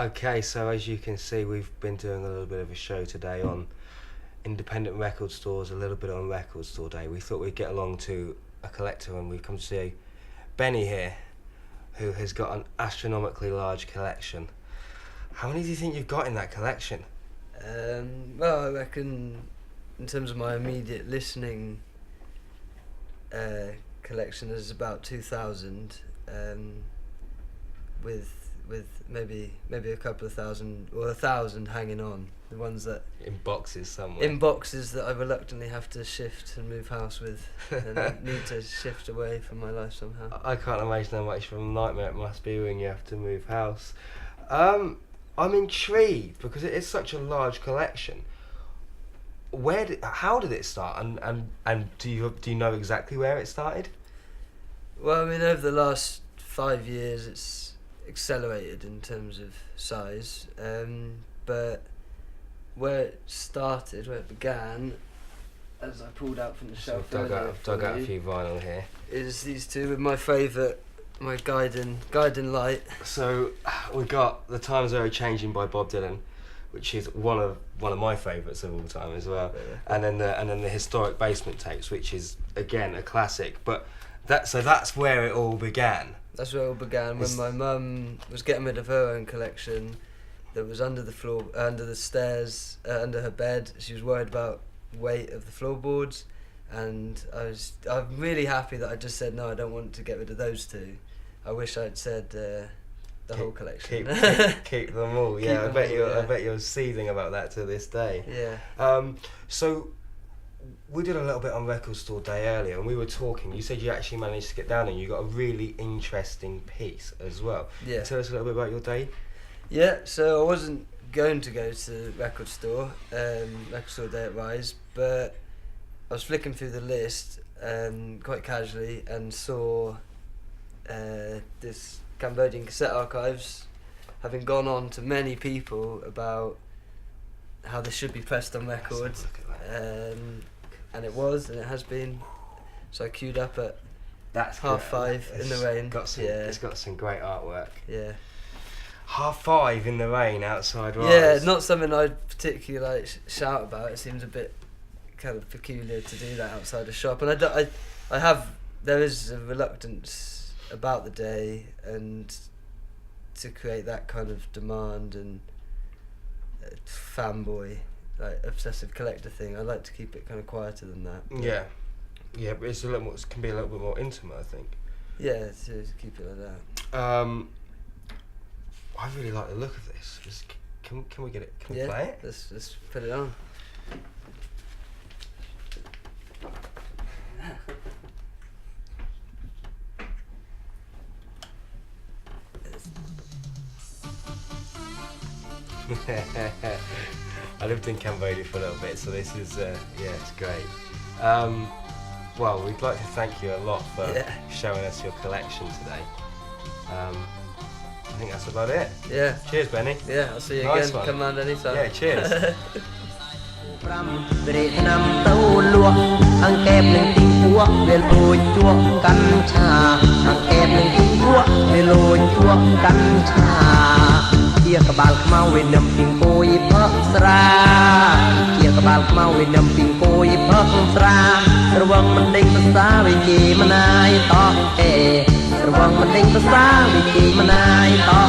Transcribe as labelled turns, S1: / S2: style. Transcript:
S1: Okay, so as you can see, we've been doing a little bit of a show today on independent record stores, a little bit on Record Store Day. We thought we'd get along to a collector, and we've come to see Benny here, who has got an astronomically large collection. How many do you think you've got in that collection?
S2: Well, I reckon in terms of my immediate listening collection, there's about 2,000, with maybe a couple of thousand or 1,000 hanging on. The ones that
S1: In boxes somewhere.
S2: in boxes that I reluctantly have to shift and move house with, and need to shift away from my life somehow.
S1: I can't imagine how much of a nightmare it must be when you have to move house. I'm intrigued because it is such a large collection. How did it start, and do you know exactly where it started?
S2: Well, I mean, over the last 5 years, it's accelerated in terms of size, but where it began, as I pulled out from the shelf,
S1: Dug out a few vinyl here.
S2: Is these two with my favourite, my guiding light.
S1: So we got The Times Are Changing by Bob Dylan, which is one of my favourites of all time as well, and then the Historic Basement Tapes, which is again a classic. But that's where it all began.
S2: That's where it all began, when my mum was getting rid of her own collection that was under the floor, under the stairs, under her bed. She was worried about weight of the floorboards, and I'm really happy that I just said no, I don't want to get rid of those two. I wish I'd said the whole collection.
S1: Keep them all. Yeah, I bet you're seething about that to this day.
S2: Yeah.
S1: So we did a little bit on Record Store Day earlier, and we were talking. You said you actually managed to get down, and you got a really interesting piece as well.
S2: Yeah.
S1: Tell us a little bit about your day.
S2: Yeah. So I wasn't going to go to the Record Store Day at Rise, but I was flicking through the list quite casually and saw this Cambodian cassette archives having gone on to many people about how this should be pressed on records, and it has been. So I queued up at 5:30 in the rain.
S1: It's got some great artwork.
S2: Yeah.
S1: 5:30 in the rain outside Rise.
S2: Yeah, not something I'd particularly shout about. It seems a bit kind of peculiar to do that outside a shop, and there is a reluctance about the day and to create that kind of demand and fanboy, like obsessive collector thing. I like to keep it kind of quieter than that.
S1: Yeah, but it's can be a little bit more intimate, I think.
S2: Yeah, to keep it like that.
S1: I really like the look of this. Can we get it? Can we play it?
S2: Let's put it on.
S1: I lived in Cambodia for a little bit, so this is it's great. Well, we'd like to thank you a lot for showing us your collection today. I think that's about it.
S2: Yeah.
S1: Cheers, Benny.
S2: Yeah, I'll see you
S1: Nice
S2: again.
S1: one.
S2: Come round anytime.
S1: Yeah, cheers.
S3: ជាក្បាលខ្មៅវិញនឹមពីងគួយផឹកស្រាជាក្បាលខ្មៅវិញនឹមពីងគួយផឹកស្រារវងមិនដេញភាសាវិគីមណាយតោះរវងមិនដេញភាសាវិគីមណាយតោះ